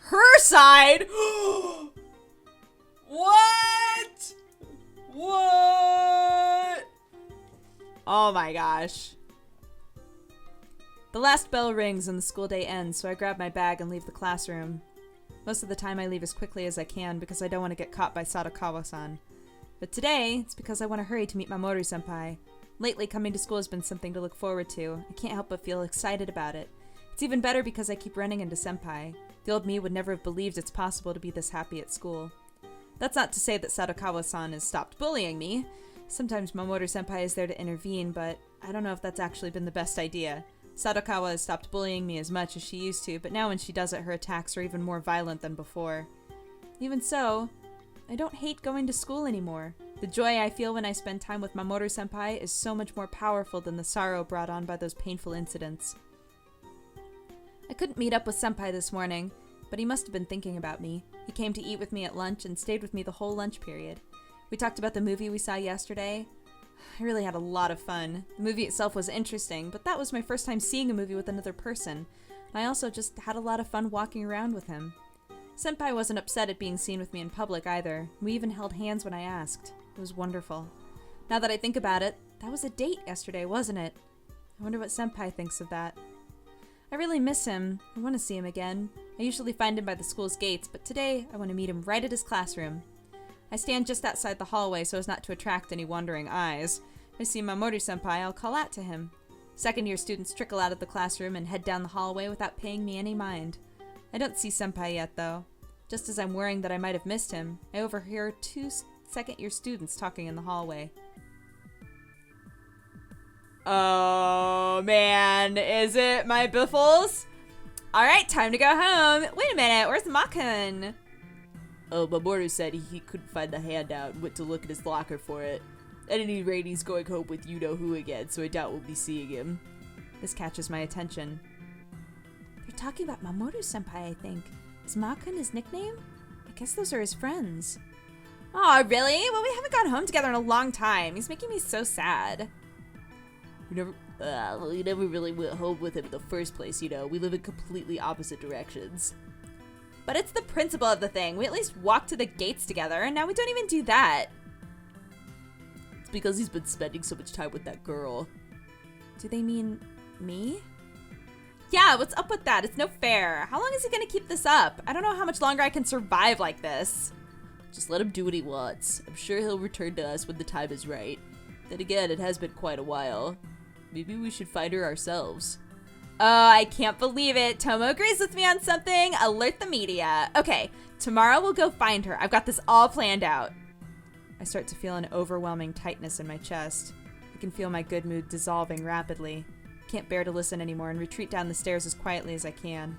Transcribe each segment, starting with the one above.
Her side? What? What? Oh my gosh. The last bell rings and the school day ends, so I grab my bag and leave the classroom. Most of the time I leave as quickly as I can because I don't want to get caught by Sadakawa-san. But today, it's because I want to hurry to meet Mamoru-senpai. Lately, coming to school has been something to look forward to. I can't help but feel excited about it. It's even better because I keep running into senpai. The old me would never have believed it's possible to be this happy at school. That's not to say that Sadakawa-san has stopped bullying me. Sometimes Mamoru-senpai is there to intervene, but I don't know if that's actually been the best idea. Sadakawa has stopped bullying me as much as she used to, but now when she does it, her attacks are even more violent than before. Even so, I don't hate going to school anymore. The joy I feel when I spend time with Mamoru-senpai is so much more powerful than the sorrow brought on by those painful incidents. I couldn't meet up with senpai this morning, but he must have been thinking about me. He came to eat with me at lunch and stayed with me the whole lunch period. We talked about the movie we saw yesterday. I really had a lot of fun. The movie itself was interesting, but that was my first time seeing a movie with another person. I also just had a lot of fun walking around with him. Senpai wasn't upset at being seen with me in public either. We even held hands when I asked. It was wonderful. Now that I think about it, that was a date yesterday, wasn't it? I wonder what senpai thinks of that. I really miss him. I want to see him again. I usually find him by the school's gates, but today I want to meet him right at his classroom. I stand just outside the hallway so as not to attract any wandering eyes. If I see Mamoru-senpai, I'll call out to him. Second-year students trickle out of the classroom and head down the hallway without paying me any mind. I don't see senpai yet, though. Just as I'm worrying that I might have missed him, I overhear two second-year students talking in the hallway. Oh, man. Is it my biffles? Alright, time to go home. Wait a minute, where's Makun? Oh, Mamoru said he couldn't find the handout and went to look at his locker for it. At any rate, he's going home with you-know-who again, so I doubt we'll be seeing him. This catches my attention. They're talking about Mamoru-senpai, I think. Is Makun his nickname? I guess those are his friends. Aw, really? Well, we haven't gone home together in a long time. He's making me so sad. We never really went home with him in the first place, you know. We live in completely opposite directions. But it's the principle of the thing. We at least walked to the gates together, and now we don't even do that. It's because he's been spending so much time with that girl. Do they mean me? Yeah, what's up with that? It's no fair. How long is he gonna keep this up? I don't know how much longer I can survive like this. Just let him do what he wants. I'm sure he'll return to us when the time is right. Then again, it has been quite a while. Maybe we should find her ourselves. Oh, I can't believe it. Tomo agrees with me on something. Alert the media. Okay, tomorrow we'll go find her. I've got this all planned out. I start to feel an overwhelming tightness in my chest. I can feel my good mood dissolving rapidly. I can't bear to listen anymore and retreat down the stairs as quietly as I can.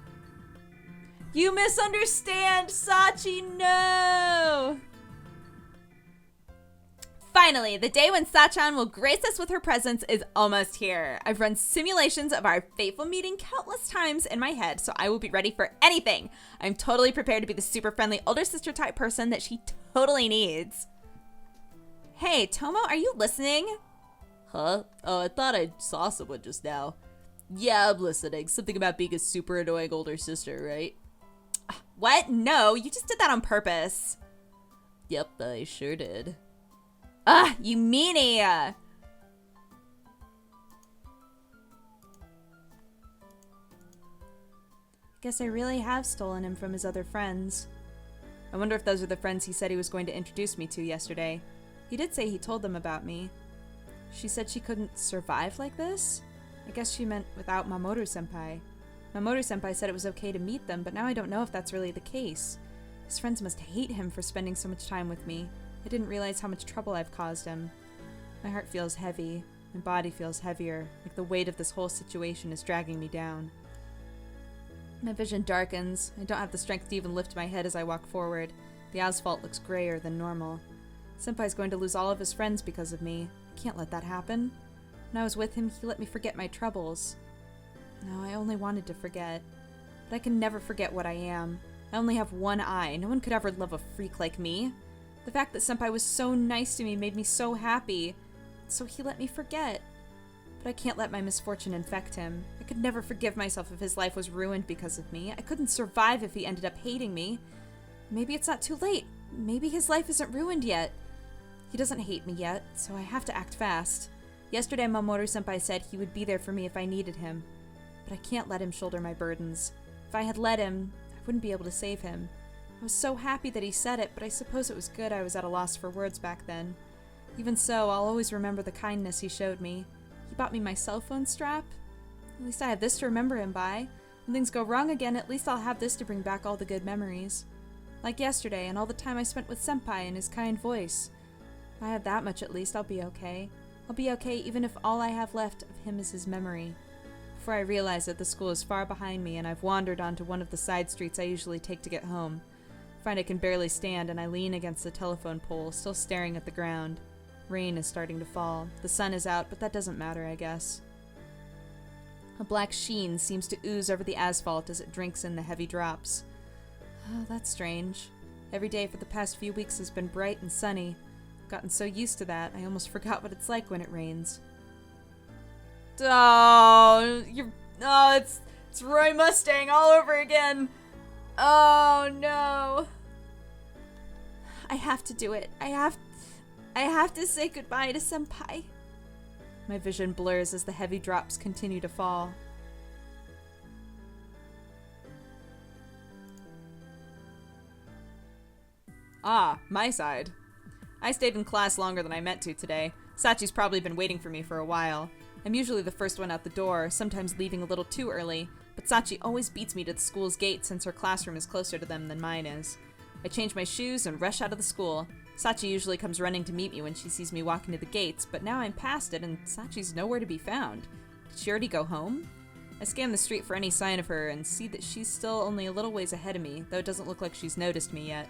You misunderstand, Sachi, no! Finally, the day when Sachan will grace us with her presence is almost here. I've run simulations of our fateful meeting countless times in my head, so I will be ready for anything. I'm totally prepared to be the super friendly older sister type person that she totally needs. Hey, Tomo, are you listening? Huh? Oh, I thought I saw someone just now. Yeah, I'm listening. Something about being a super annoying older sister, right? What? No, you just did that on purpose. Yep, I sure did. Ah, you meanie! Guess I really have stolen him from his other friends. I wonder if those are the friends he said he was going to introduce me to yesterday. He did say he told them about me. She said she couldn't survive like this? I guess she meant without Mamoru-senpai. Mamoru-senpai said it was okay to meet them, but now I don't know if that's really the case. His friends must hate him for spending so much time with me. I didn't realize how much trouble I've caused him. My heart feels heavy. My body feels heavier, like the weight of this whole situation is dragging me down. My vision darkens. I don't have the strength to even lift my head as I walk forward. The asphalt looks grayer than normal. Senpai's going to lose all of his friends because of me. I can't let that happen. When I was with him, he let me forget my troubles. No, I only wanted to forget. But I can never forget what I am. I only have one eye. No one could ever love a freak like me. The fact that Senpai was so nice to me made me so happy. So he let me forget. But I can't let my misfortune infect him. I could never forgive myself if his life was ruined because of me. I couldn't survive if he ended up hating me. Maybe it's not too late. Maybe his life isn't ruined yet. He doesn't hate me yet, so I have to act fast. Yesterday, Mamoru-senpai said he would be there for me if I needed him. But I can't let him shoulder my burdens. If I had let him, I wouldn't be able to save him. I was so happy that he said it, but I suppose it was good I was at a loss for words back then. Even so, I'll always remember the kindness he showed me. He bought me my cell phone strap. At least I have this to remember him by. When things go wrong again, at least I'll have this to bring back all the good memories. Like yesterday, and all the time I spent with Senpai and his kind voice. If I have that much at least, I'll be okay. I'll be okay even if all I have left of him is his memory. Before I realize it, the school is far behind me, and I've wandered onto one of the side streets I usually take to get home. I find I can barely stand, and I lean against the telephone pole, still staring at the ground. Rain is starting to fall. The sun is out, but that doesn't matter, I guess. A black sheen seems to ooze over the asphalt as it drinks in the heavy drops. Oh, that's strange. Every day for the past few weeks has been bright and sunny. I've gotten so used to that, I almost forgot what it's like when it rains. Oh, it's Roy Mustang all over again. Oh no. I have to do it. I have to say goodbye to Senpai. My vision blurs as the heavy drops continue to fall. Ah, my side. I stayed in class longer than I meant to today. Sachi's probably been waiting for me for a while. I'm usually the first one out the door, sometimes leaving a little too early, but Sachi always beats me to the school's gate since her classroom is closer to them than mine is. I change my shoes and rush out of the school. Sachi usually comes running to meet me when she sees me walking to the gates, but now I'm past it and Sachi's nowhere to be found. Did she already go home? I scan the street for any sign of her and see that she's still only a little ways ahead of me, though it doesn't look like she's noticed me yet.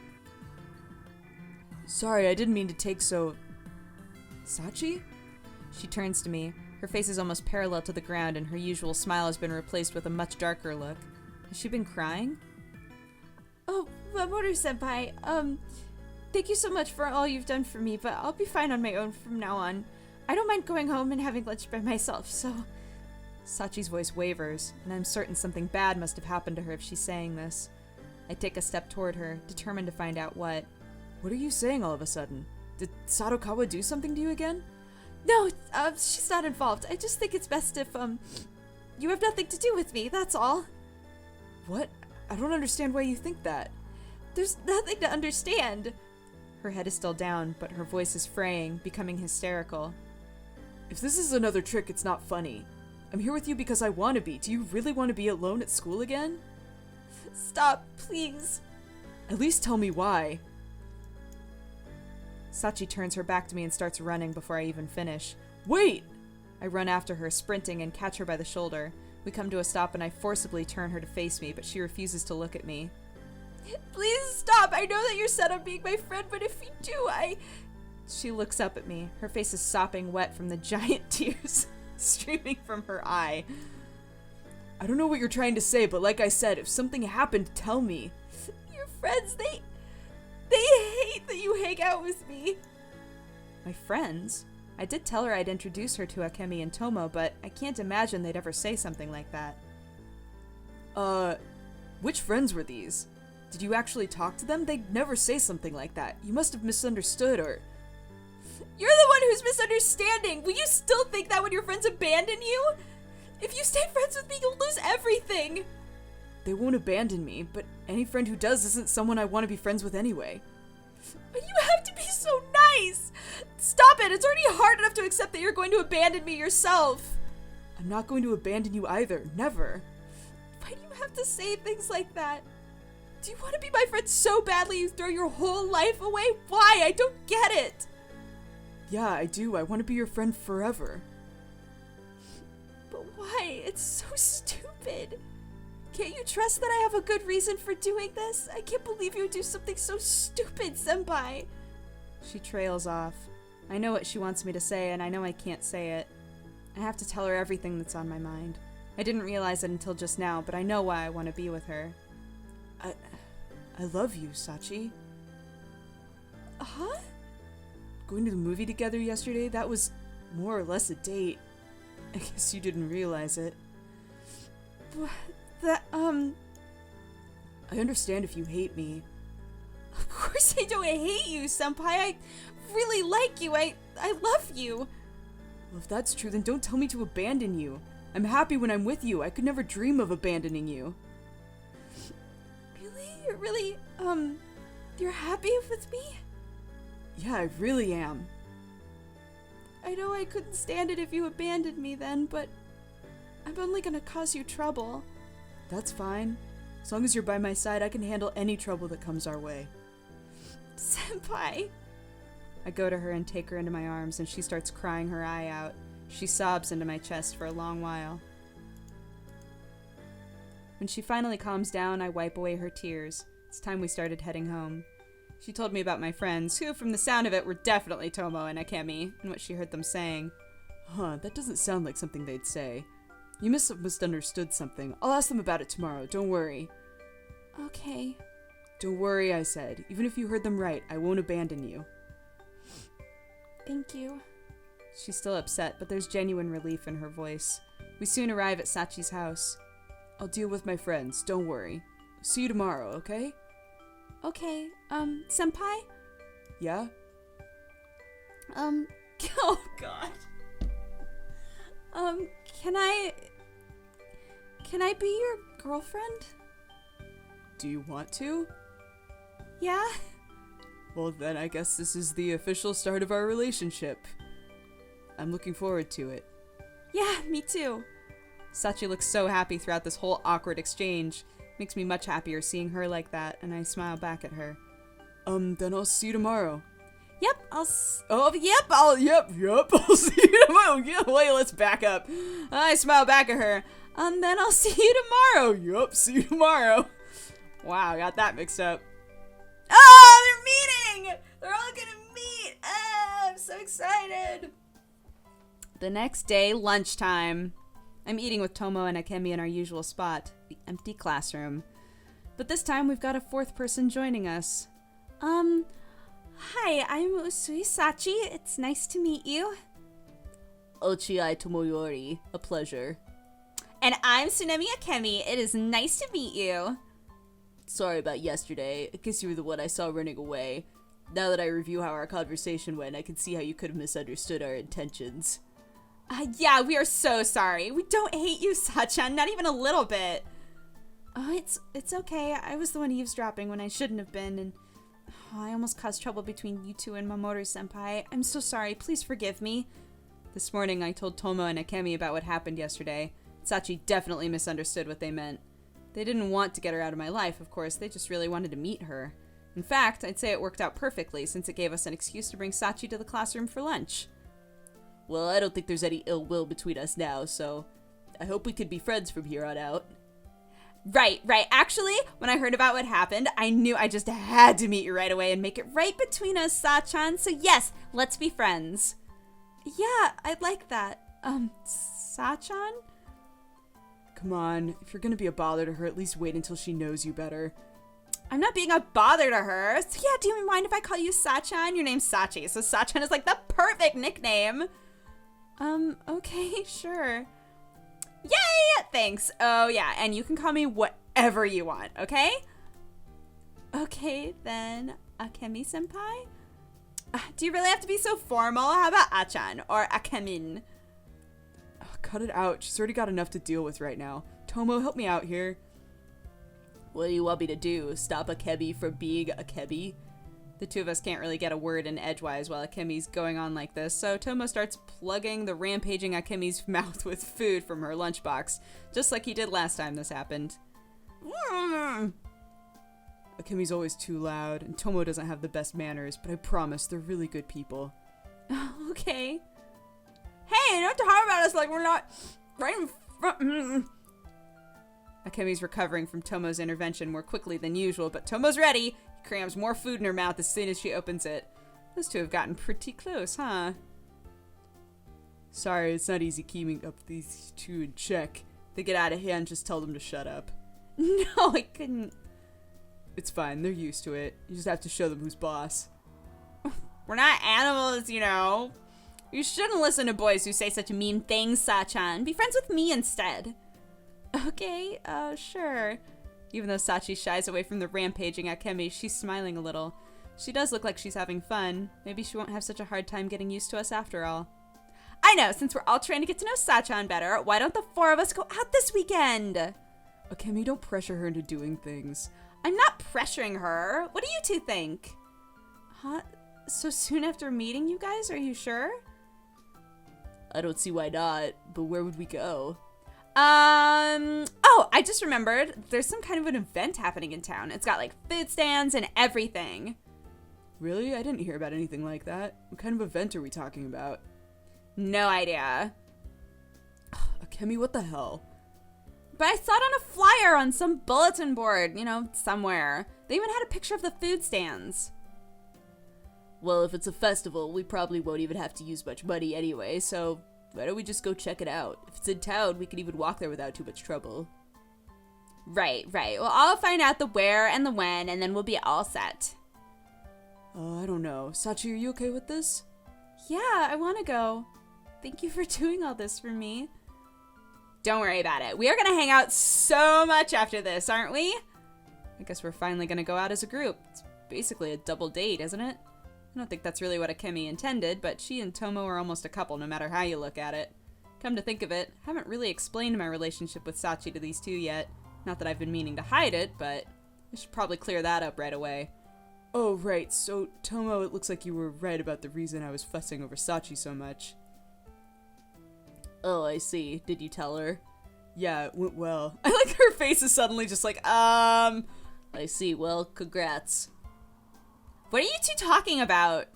Sorry, I didn't mean to take so... Sachi? She turns to me. Her face is almost parallel to the ground and her usual smile has been replaced with a much darker look. Has she been crying? Oh, Mamoru-senpai, thank you so much for all you've done for me, but I'll be fine on my own from now on. I don't mind going home and having lunch by myself, so... Sachi's voice wavers, and I'm certain something bad must have happened to her if she's saying this. I take a step toward her, determined to find out what. What are you saying all of a sudden? Did Sadokawa do something to you again? No, she's not involved. I just think it's best if, you have nothing to do with me, that's all. What? I don't understand why you think that. There's nothing to understand. Her head is still down, but her voice is fraying, becoming hysterical. If this is another trick, it's not funny. I'm here with you because I want to be. Do you really want to be alone at school again? Stop, please. At least tell me why. Sachi turns her back to me and starts running before I even finish. Wait! I run after her, sprinting, and catch her by the shoulder. We come to a stop and I forcibly turn her to face me, but she refuses to look at me. Please stop! I know that you're set on being my friend, but if you do, She looks up at me. Her face is sopping wet from the giant tears streaming from her eye. I don't know what you're trying to say, but like I said, if something happened, tell me. Your friends, they hate that you hang out with me. My friends? I did tell her I'd introduce her to Akemi and Tomo, but I can't imagine they'd ever say something like that. Which friends were these? Did you actually talk to them? They'd never say something like that. You must have misunderstood or... You're the one who's misunderstanding! Will you still think that when your friends abandon you? If you stay friends with me, you'll lose everything! They won't abandon me, but any friend who does isn't someone I want to be friends with anyway. But you have to be so nice! Stop it! It's already hard enough to accept that you're going to abandon me yourself! I'm not going to abandon you either. Never. Why do you have to say things like that? Do you want to be my friend so badly you throw your whole life away? Why? I don't get it! Yeah, I do. I want to be your friend forever. But why? It's so stupid. Can't you trust that I have a good reason for doing this? I can't believe you would do something so stupid, Senpai. She trails off. I know what she wants me to say, and I know I can't say it. I have to tell her everything that's on my mind. I didn't realize it until just now, but I know why I want to be with her. I love you, Sachi. Huh? Going to the movie together yesterday, that was more or less a date. I guess you didn't realize it. I understand if you hate me. Of course I don't hate you, senpai. I really like you. I love you. Well, if that's true, then don't tell me to abandon you. I'm happy when I'm with you. I could never dream of abandoning you. Really? You're really, you're happy with me? Yeah, I really am. I know I couldn't stand it if you abandoned me then, but I'm only gonna cause you trouble. That's fine. As long as you're by my side, I can handle any trouble that comes our way. Senpai. I go to her and take her into my arms, and she starts crying her eye out. She sobs into my chest for a long while. When she finally calms down, I wipe away her tears. It's time we started heading home. She told me about my friends, who, from the sound of it, were definitely Tomo and Akemi, and what she heard them saying. Huh, that doesn't sound like something they'd say. You misunderstood something. I'll ask them about it tomorrow, don't worry. Okay. Don't worry, I said. Even if you heard them right, I won't abandon you. Thank you. She's still upset, but there's genuine relief in her voice. We soon arrive at Sachi's house. I'll deal with my friends, don't worry. See you tomorrow, okay? Okay, senpai? Yeah? Oh god. Can I be your girlfriend? Do you want to? Yeah? Well, then I guess this is the official start of our relationship. I'm looking forward to it. Yeah, me too. Sachi looks so happy throughout this whole awkward exchange. Makes me much happier seeing her like that, and I smile back at her. Then I'll see you tomorrow. Yep, I'll see you tomorrow. Yeah, wait, let's back up. I smile back at her. Then I'll see you tomorrow. Yup, see you tomorrow. Wow, got that mixed up. Oh, they're meeting! They're all gonna meet! I'm so excited! The next day, lunchtime. I'm eating with Tomo and Akemi in our usual spot, the empty classroom. But this time we've got a fourth person joining us. Hi, I'm Usui Sachi. It's nice to meet you. Ochiai Tomoyori, a pleasure. And I'm Tsunemi Akemi. It is nice to meet you. Sorry about yesterday. I guess you were the one I saw running away. Now that I review how our conversation went, I can see how you could have misunderstood our intentions. Yeah, we are so sorry. We don't hate you, Sachan, not even a little bit. Oh, it's okay. I was the one eavesdropping when I shouldn't have been, and I almost caused trouble between you two and Mamoru-senpai. I'm so sorry. Please forgive me. This morning, I told Tomo and Akemi about what happened yesterday. Sachi definitely misunderstood what they meant. They didn't want to get her out of my life, of course. They just really wanted to meet her. In fact, I'd say it worked out perfectly, since it gave us an excuse to bring Sachi to the classroom for lunch. Well, I don't think there's any ill will between us now, so I hope we could be friends from here on out. Right. Actually, when I heard about what happened, I knew I just had to meet you right away and make it right between us, Sachan. So yes, let's be friends. Yeah, I'd like that. Sachan? Come on, if you're gonna be a bother to her, at least wait until she knows you better. I'm not being a bother to her. So yeah, do you mind if I call you Sachan? Your name's Sachi, so Sachan is like the perfect nickname. Okay, sure. Yay! Thanks. Oh, yeah, and you can call me whatever you want, okay? Okay, then, Akemi-senpai? Do you really have to be so formal? How about Achan or Akemin? Oh, cut it out. She's already got enough to deal with right now. Tomo, help me out here. What do you want me to do? Stop Akemi from being Akemi? The two of us can't really get a word in edgewise while Akemi's going on like this, so Tomo starts plugging the rampaging Akemi's mouth with food from her lunchbox, just like he did last time this happened. Akemi's always too loud, and Tomo doesn't have the best manners, but I promise they're really good people. Okay. Hey, don't talk about us like we're not right in front. Akemi's recovering from Tomo's intervention more quickly than usual, but Tomo's ready. He crams more food in her mouth as soon as she opens it. Those two have gotten pretty close, huh? Sorry, it's not easy keeping up these two in check. If they get out of hand, just tell them to shut up. No, I couldn't. It's fine, they're used to it. You just have to show them who's boss. We're not animals, you know. You shouldn't listen to boys who say such mean things, Sachan. Be friends with me instead. Okay, sure. Even though Sachi shies away from the rampaging Akemi, she's smiling a little. She does look like she's having fun. Maybe she won't have such a hard time getting used to us after all. I know, since we're all trying to get to know Sachan better, why don't the 4 of us go out this weekend? Akemi, don't pressure her into doing things. I'm not pressuring her. What do you two think? Huh? So soon after meeting you guys, are you sure? I don't see why not, but where would we go? Oh, I just remembered. There's some kind of an event happening in town. It's got like food stands and everything. Really? I didn't hear about anything like that. What kind of event are we talking about? No idea. Akemi, what the hell? But I saw it on a flyer on some bulletin board, somewhere. They even had a picture of the food stands. Well, if it's a festival, we probably won't even have to use much money anyway, so why don't we just go check it out? If it's in town, we can even walk there without too much trouble. Right. Well, I'll find out the where and the when, and then we'll be all set. I don't know. Sachi, are you okay with this? Yeah, I want to go. Thank you for doing all this for me. Don't worry about it. We are going to hang out so much after this, aren't we? I guess we're finally going to go out as a group. It's basically a double date, isn't it? I don't think that's really what Akemi intended, but she and Tomo are almost a couple no matter how you look at it. Come to think of it, I haven't really explained my relationship with Sachi to these two yet. Not that I've been meaning to hide it, but I should probably clear that up right away. Oh, right. So, Tomo, it looks like you were right about the reason I was fussing over Sachi so much. Oh, I see. Did you tell her? Yeah, it went well. I like her face is suddenly just like, I see. Well, congrats. What are you two talking about?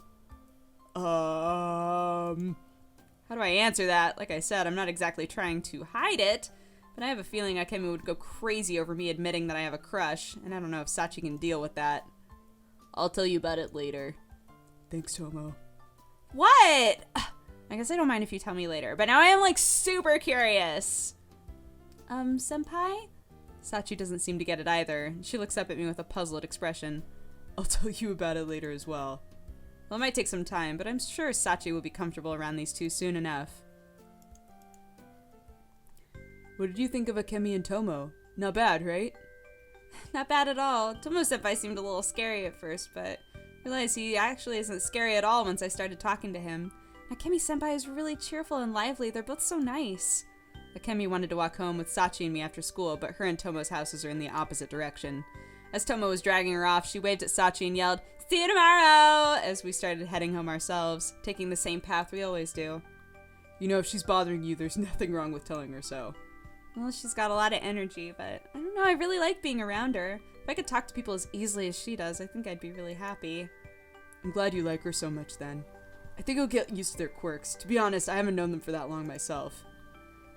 How do I answer that? Like I said, I'm not exactly trying to hide it, but I have a feeling Akemi would go crazy over me admitting that I have a crush, and I don't know if Sachi can deal with that. I'll tell you about it later. Thanks, Tomo. What? I guess I don't mind if you tell me later, But now I am like super curious. Senpai? Sachi doesn't seem to get it either. She looks up at me with a puzzled expression. I'll tell you about it later as well. Well, it might take some time, but I'm sure Sachi will be comfortable around these two soon enough. What did you think of Akemi and Tomo? Not bad, right? Not bad at all. Tomo-senpai seemed a little scary at first, but I realized he actually isn't scary at all once I started talking to him. Akemi-senpai is really cheerful and lively. They're both so nice. Akemi wanted to walk home with Sachi and me after school, but her and Tomo's houses are in the opposite direction. As Tomo was dragging her off, she waved at Sachi and yelled, "See you tomorrow!" as we started heading home ourselves, taking the same path we always do. You know, if she's bothering you, there's nothing wrong with telling her so. Well, she's got a lot of energy, but I don't know, I really like being around her. If I could talk to people as easily as she does, I think I'd be really happy. I'm glad you like her so much then. I think you'll get used to their quirks. To be honest, I haven't known them for that long myself.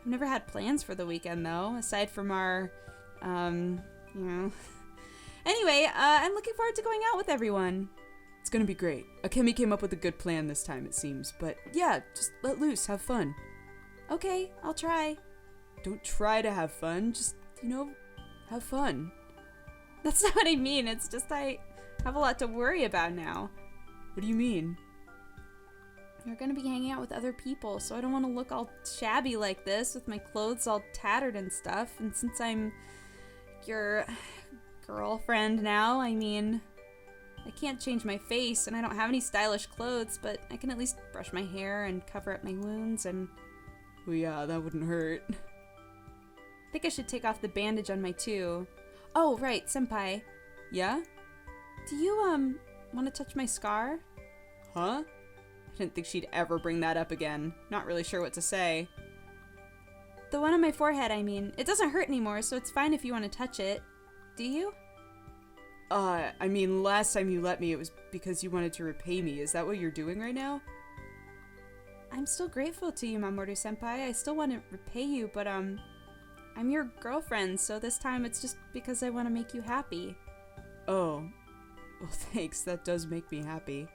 I've never had plans for the weekend, though, aside from our, Anyway, I'm looking forward to going out with everyone. It's gonna be great. Akemi came up with a good plan this time, it seems. But yeah, just let loose, have fun. Okay, I'll try. Don't try to have fun, just, have fun. That's not what I mean, it's just I have a lot to worry about now. What do you mean? You're gonna be hanging out with other people, so I don't want to look all shabby like this with my clothes all tattered and stuff. And since I'm your girlfriend now, I can't change my face and I don't have any stylish clothes, but I can at least brush my hair and cover up my wounds and... Well, yeah, that wouldn't hurt. I think I should take off the bandage on my too. Oh, right, senpai. Yeah? Do you, want to touch my scar? Huh? I didn't think she'd ever bring that up again. Not really sure what to say. The one on my forehead, I mean. It doesn't hurt anymore, so it's fine if you want to touch it. Do you? Last time you let me, it was because you wanted to repay me. Is that what you're doing right now? I'm still grateful to you, Mamoru-senpai. I still want to repay you, but, I'm your girlfriend, so this time it's just because I want to make you happy. Oh. Well, thanks. That does make me happy.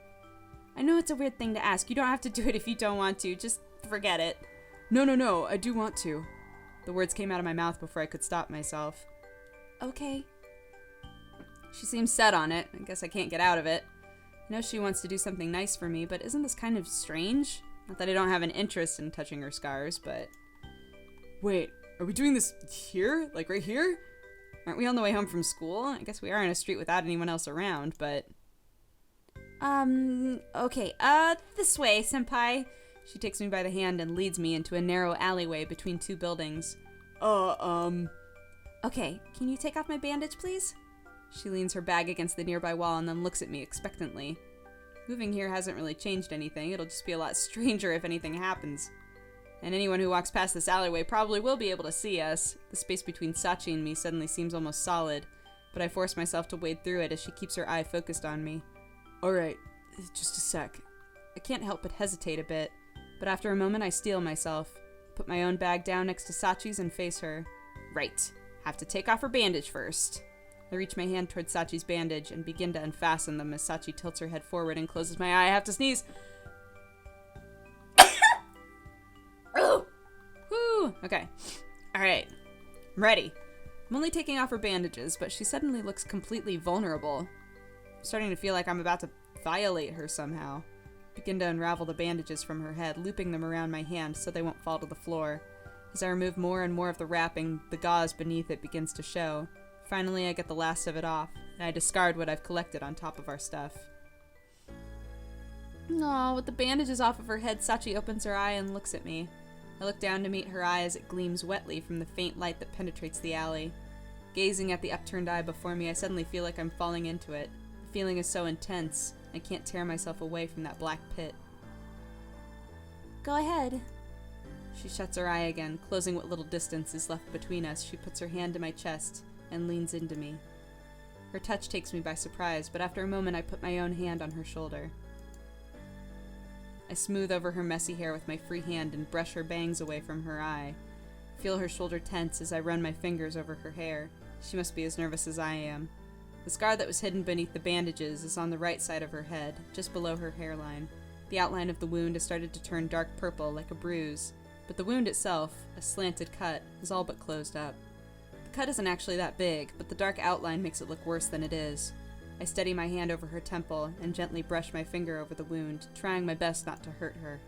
I know it's a weird thing to ask. You don't have to do it if you don't want to. Just forget it. No. I do want to. The words came out of my mouth before I could stop myself. Okay. She seems set on it. I guess I can't get out of it. I know she wants to do something nice for me, but isn't this kind of strange? Not that I don't have an interest in touching her scars, but... Wait, are we doing this here? Like right here? Aren't we on the way home from school? I guess we are in a street without anyone else around, but... Okay, this way, senpai. She takes me by the hand and leads me into a narrow alleyway between two buildings. Okay, can you take off my bandage, please? She leans her bag against the nearby wall and then looks at me expectantly. Moving here hasn't really changed anything. It'll just be a lot stranger if anything happens. And anyone who walks past this alleyway probably will be able to see us. The space between Sachi and me suddenly seems almost solid, but I force myself to wade through it as she keeps her eye focused on me. Alright, just a sec. I can't help but hesitate a bit, but after a moment I steel myself, put my own bag down next to Sachi's and face her. Right, have to take off her bandage first. I reach my hand towards Sachi's bandage and begin to unfasten them as Sachi tilts her head forward and closes my eye. I have to sneeze. Woo! Okay. Alright. I'm ready. I'm only taking off her bandages, but she suddenly looks completely vulnerable. I'm starting to feel like I'm about to violate her somehow. Begin to unravel the bandages from her head, looping them around my hand so they won't fall to the floor. As I remove more and more of the wrapping, the gauze beneath it begins to show. Finally, I get the last of it off, and I discard what I've collected on top of our stuff. Aw, with the bandages off of her head, Sachi opens her eye and looks at me. I look down to meet her eye as it gleams wetly from the faint light that penetrates the alley. Gazing at the upturned eye before me, I suddenly feel like I'm falling into it. The feeling is so intense, I can't tear myself away from that black pit. Go ahead. She shuts her eye again, closing what little distance is left between us. She puts her hand to my chest and leans into me. Her touch takes me by surprise, but after a moment I put my own hand on her shoulder. I smooth over her messy hair with my free hand and brush her bangs away from her eye. Feel her shoulder tense as I run my fingers over her hair. She must be as nervous as I am. The scar that was hidden beneath the bandages is on the right side of her head, just below her hairline. The outline of the wound has started to turn dark purple like a bruise, but the wound itself, a slanted cut, is all but closed up. The cut isn't actually that big, but the dark outline makes it look worse than it is. I steady my hand over her temple and gently brush my finger over the wound, trying my best not to hurt her.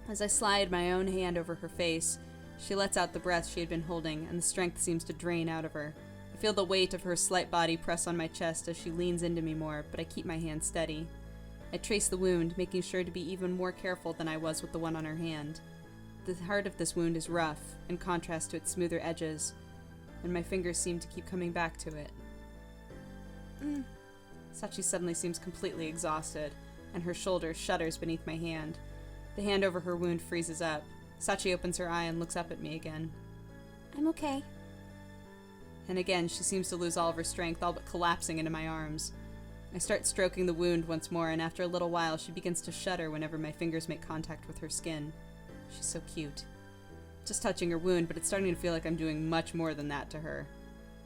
As I slide my own hand over her face, she lets out the breath she had been holding, and the strength seems to drain out of her. I feel the weight of her slight body press on my chest as she leans into me more, but I keep my hand steady. I trace the wound, making sure to be even more careful than I was with the one on her hand. The heart of this wound is rough, in contrast to its smoother edges, and my fingers seem to keep coming back to it. Sachi suddenly seems completely exhausted, and her shoulder shudders beneath my hand. The hand over her wound freezes up. Sachi opens her eye and looks up at me again. I'm okay. And again, she seems to lose all of her strength, all but collapsing into my arms. I start stroking the wound once more, and after a little while, she begins to shudder whenever my fingers make contact with her skin. She's so cute. Just touching her wound, but it's starting to feel like I'm doing much more than that to her.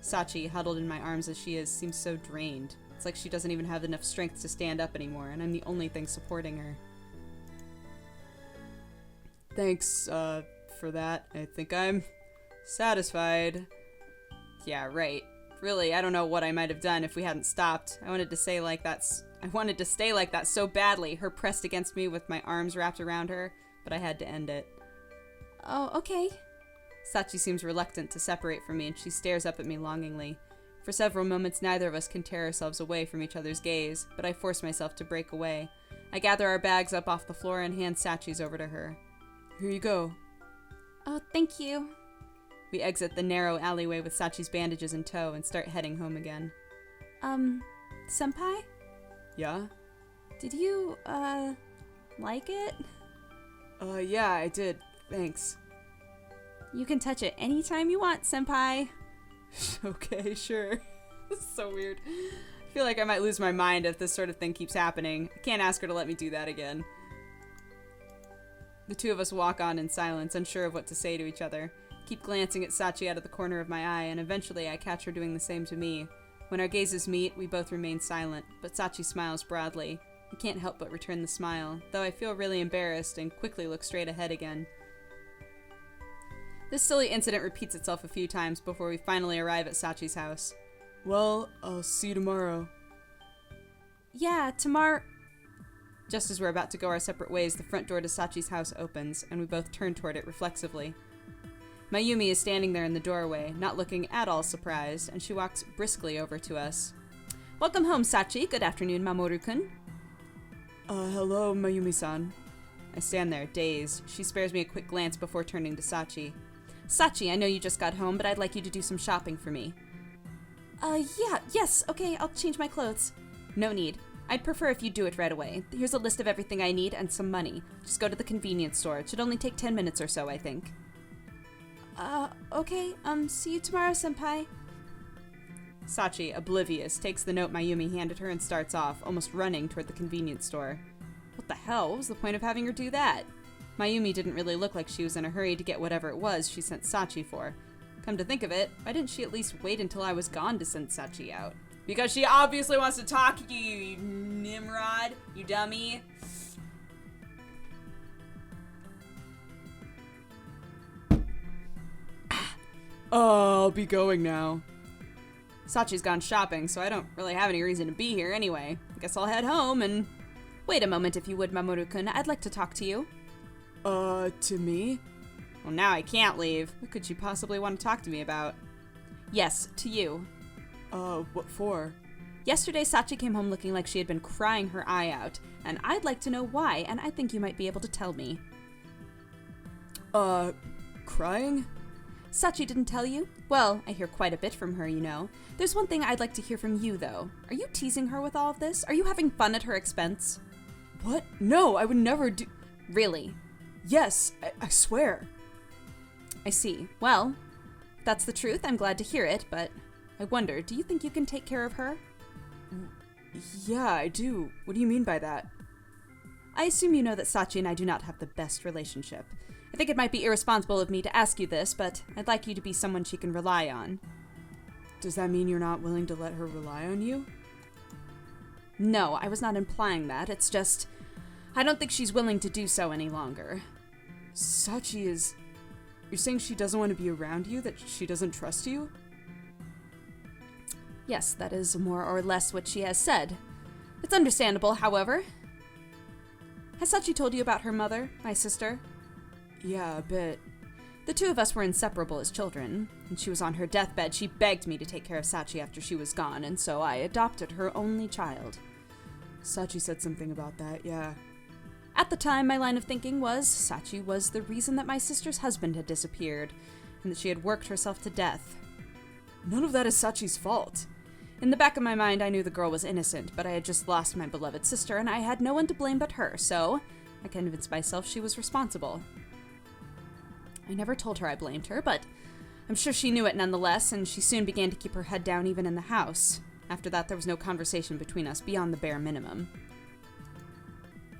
Sachi, huddled in my arms as she is, seems so drained. It's like she doesn't even have enough strength to stand up anymore, and I'm the only thing supporting her. Thanks, for that. I think I'm satisfied. Yeah, right. Really, I don't know what I might have done if we hadn't stopped. I wanted to stay like that so badly, her pressed against me with my arms wrapped around her, but I had to end it. Oh, okay. Sachi seems reluctant to separate from me, and she stares up at me longingly. For several moments, neither of us can tear ourselves away from each other's gaze, but I force myself to break away. I gather our bags up off the floor and hand Sachi's over to her. Here you go. Oh, thank you. We exit the narrow alleyway with Sachi's bandages in tow and start heading home again. Senpai? Yeah? Did you, like it? Yeah, I did. Thanks. You can touch it anytime you want, senpai. Okay, sure. This is so weird. I feel like I might lose my mind if this sort of thing keeps happening. I can't ask her to let me do that again. The two of us walk on in silence, unsure of what to say to each other. Keep glancing at Sachi out of the corner of my eye, and eventually I catch her doing the same to me. When our gazes meet, we both remain silent, but Sachi smiles broadly. I can't help but return the smile, though I feel really embarrassed and quickly look straight ahead again. This silly incident repeats itself a few times before we finally arrive at Sachi's house. Well, I'll see you tomorrow. Yeah, tomorrow. Just as we're about to go our separate ways, the front door to Sachi's house opens, and we both turn toward it reflexively. Mayumi is standing there in the doorway, not looking at all surprised, and she walks briskly over to us. Welcome home, Sachi. Good afternoon, Mamoru-kun. Hello, Mayumi-san. I stand there, dazed. She spares me a quick glance before turning to Sachi. Sachi, I know you just got home, but I'd like you to do some shopping for me. Yes, okay, I'll change my clothes. No need. I'd prefer if you do it right away. Here's a list of everything I need and some money. Just go to the convenience store. It should only take 10 minutes or so, I think. Okay, see you tomorrow, senpai. Sachi, oblivious, takes the note Mayumi handed her and starts off, almost running toward the convenience store. What the hell? What was the point of having her do that? Mayumi didn't really look like she was in a hurry to get whatever it was she sent Sachi for. Come to think of it, why didn't she at least wait until I was gone to send Sachi out? Because she obviously wants to talk to you, you Nimrod, you dummy. I'll be going now. Sachi's gone shopping, so I don't really have any reason to be here anyway. Guess I'll head home and... Wait a moment, if you would, Mamoru-kun. I'd like to talk to you. To me? Well, now I can't leave. What could she possibly want to talk to me about? Yes, to you. What for? Yesterday, Sachi came home looking like she had been crying her eye out, and I'd like to know why, and I think you might be able to tell me. Crying? Sachi didn't tell you? Well, I hear quite a bit from her, you know. There's one thing I'd like to hear from you, though. Are you teasing her with all of this? Are you having fun at her expense? What? No, I would never do... Really? Yes, I swear. I see. Well, if that's the truth, I'm glad to hear it, but I wonder, do you think you can take care of her? Yeah, I do. What do you mean by that? I assume you know that Sachi and I do not have the best relationship. I think it might be irresponsible of me to ask you this, but I'd like you to be someone she can rely on. Does that mean you're not willing to let her rely on you? No, I was not implying that. It's just, I don't think she's willing to do so any longer. Sachi is... You're saying she doesn't want to be around you? That she doesn't trust you? Yes, that is more or less what she has said. It's understandable, however. Has Sachi told you about her mother, my sister? Yeah, a bit. The two of us were inseparable as children. When she was on her deathbed, she begged me to take care of Sachi after she was gone, and so I adopted her only child. Sachi said something about that, yeah. At the time, my line of thinking was Sachi was the reason that my sister's husband had disappeared, and that she had worked herself to death. None of that is Sachi's fault. In the back of my mind, I knew the girl was innocent, but I had just lost my beloved sister, and I had no one to blame but her, so I convinced myself she was responsible. I never told her I blamed her, but I'm sure she knew it nonetheless, and she soon began to keep her head down even in the house. After that, there was no conversation between us beyond the bare minimum.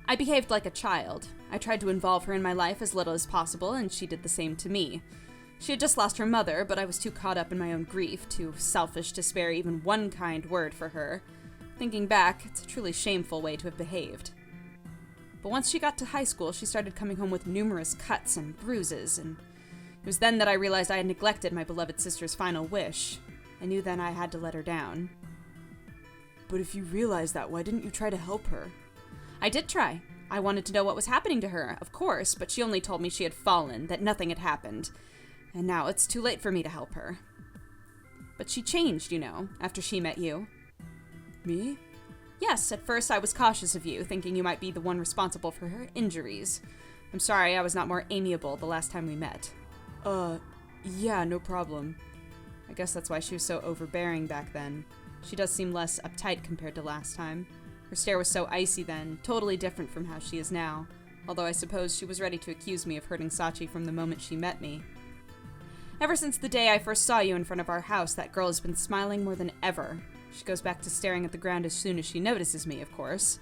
I behaved like a child. I tried to involve her in my life as little as possible, and she did the same to me. She had just lost her mother, but I was too caught up in my own grief, too selfish to spare even one kind word for her. Thinking back, it's a truly shameful way to have behaved. But once she got to high school, she started coming home with numerous cuts and bruises, and it was then that I realized I had neglected my beloved sister's final wish. I knew then I had to let her down. But if you realized that, why didn't you try to help her? I did try. I wanted to know what was happening to her, of course, but she only told me she had fallen, that nothing had happened. And now it's too late for me to help her. But she changed, you know, after she met you. Me? Yes, at first I was cautious of you, thinking you might be the one responsible for her injuries. I'm sorry I was not more amiable the last time we met. Yeah, no problem. I guess that's why she was so overbearing back then. She does seem less uptight compared to last time. Her stare was so icy then, totally different from how she is now. Although I suppose she was ready to accuse me of hurting Sachi from the moment she met me. Ever since the day I first saw you in front of our house, that girl has been smiling more than ever. She goes back to staring at the ground as soon as she notices me, of course.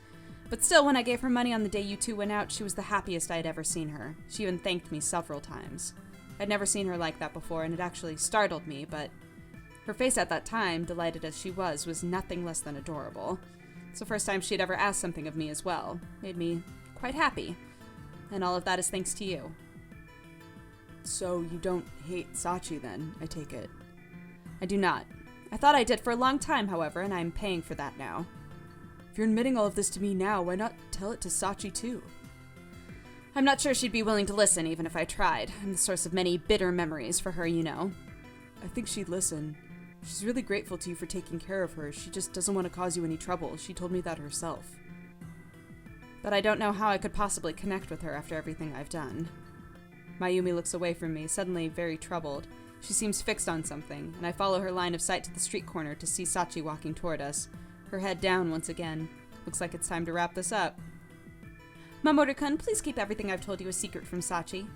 But still, when I gave her money on the day you two went out, she was the happiest I had ever seen her. She even thanked me several times. I'd never seen her like that before, and it actually startled me, but her face at that time, delighted as she was nothing less than adorable. It's the first time she had ever asked something of me as well. Made me quite happy. And all of that is thanks to you. So you don't hate Sachi then, I take it? I do not. I thought I did for a long time, however, and I'm paying for that now. If you're admitting all of this to me now, why not tell it to Sachi too? I'm not sure she'd be willing to listen even if I tried. I'm the source of many bitter memories for her, you know. I think she'd listen. She's really grateful to you for taking care of her. She just doesn't want to cause you any trouble. She told me that herself. But I don't know how I could possibly connect with her after everything I've done. Mayumi looks away from me, suddenly very troubled. She seems fixed on something, and I follow her line of sight to the street corner to see Sachi walking toward us, her head down once again. Looks like it's time to wrap this up. Mamoru-kun, please keep everything I've told you a secret from Sachi.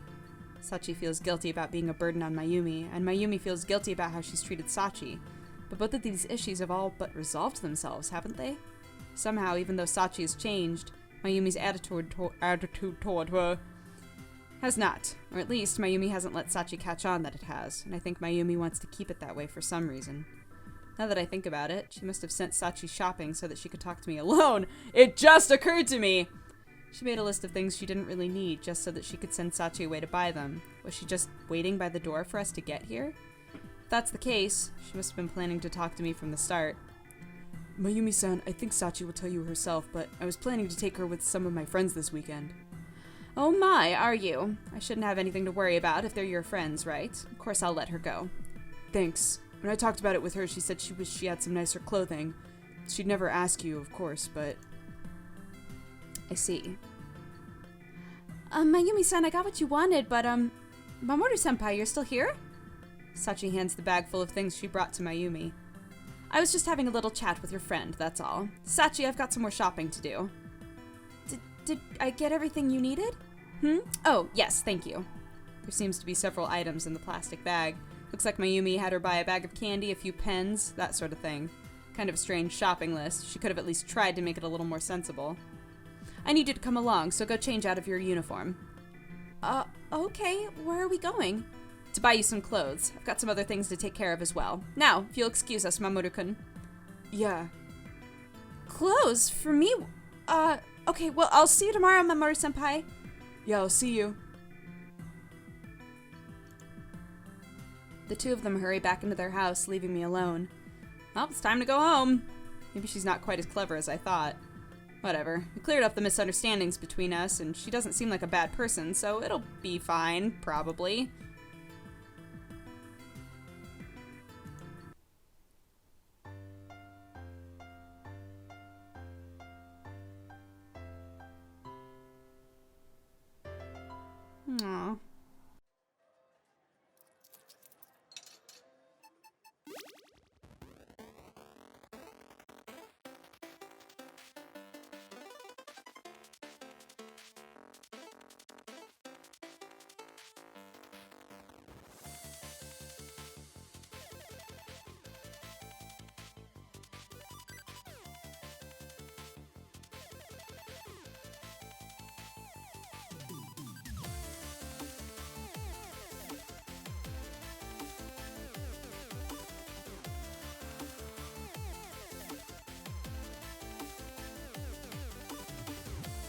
Sachi feels guilty about being a burden on Mayumi, and Mayumi feels guilty about how she's treated Sachi. But both of these issues have all but resolved themselves, haven't they? Somehow, even though Sachi has changed, Mayumi's attitude toward her has not. Or at least, Mayumi hasn't let Sachi catch on that it has, and I think Mayumi wants to keep it that way for some reason. Now that I think about it, she must have sent Sachi shopping so that she could talk to me alone. It just occurred to me! She made a list of things she didn't really need just so that she could send Sachi away to buy them. Was she just waiting by the door for us to get here? If that's the case, she must have been planning to talk to me from the start. Mayumi-san, I think Sachi will tell you herself, but I was planning to take her with some of my friends this weekend. Oh my, are you? I shouldn't have anything to worry about if they're your friends, right? Of course I'll let her go. Thanks. When I talked about it with her, she said she wished she had some nicer clothing. She'd never ask you, of course, but... I see. Mayumi-san, I got what you wanted, but, Mamoru-senpai, you're still here? Sachi hands the bag full of things she brought to Mayumi. I was just having a little chat with your friend, that's all. Sachi, I've got some more shopping to do. Did I get everything you needed? Oh, yes, thank you. There seems to be several items in the plastic bag. Looks like Mayumi had her buy a bag of candy, a few pens, that sort of thing. Kind of a strange shopping list. She could have at least tried to make it a little more sensible. I need you to come along, so go change out of your uniform. Okay. Where are we going? To buy you some clothes. I've got some other things to take care of as well. Now, if you'll excuse us, Mamoru-kun. Yeah. Clothes? For me? Okay, well, I'll see you tomorrow, Mamoru-senpai. Yeah, I'll see you. The two of them hurry back into their house, leaving me alone. Well, it's time to go home. Maybe she's not quite as clever as I thought. Whatever. We cleared up the misunderstandings between us, and she doesn't seem like a bad person, so it'll be fine, probably.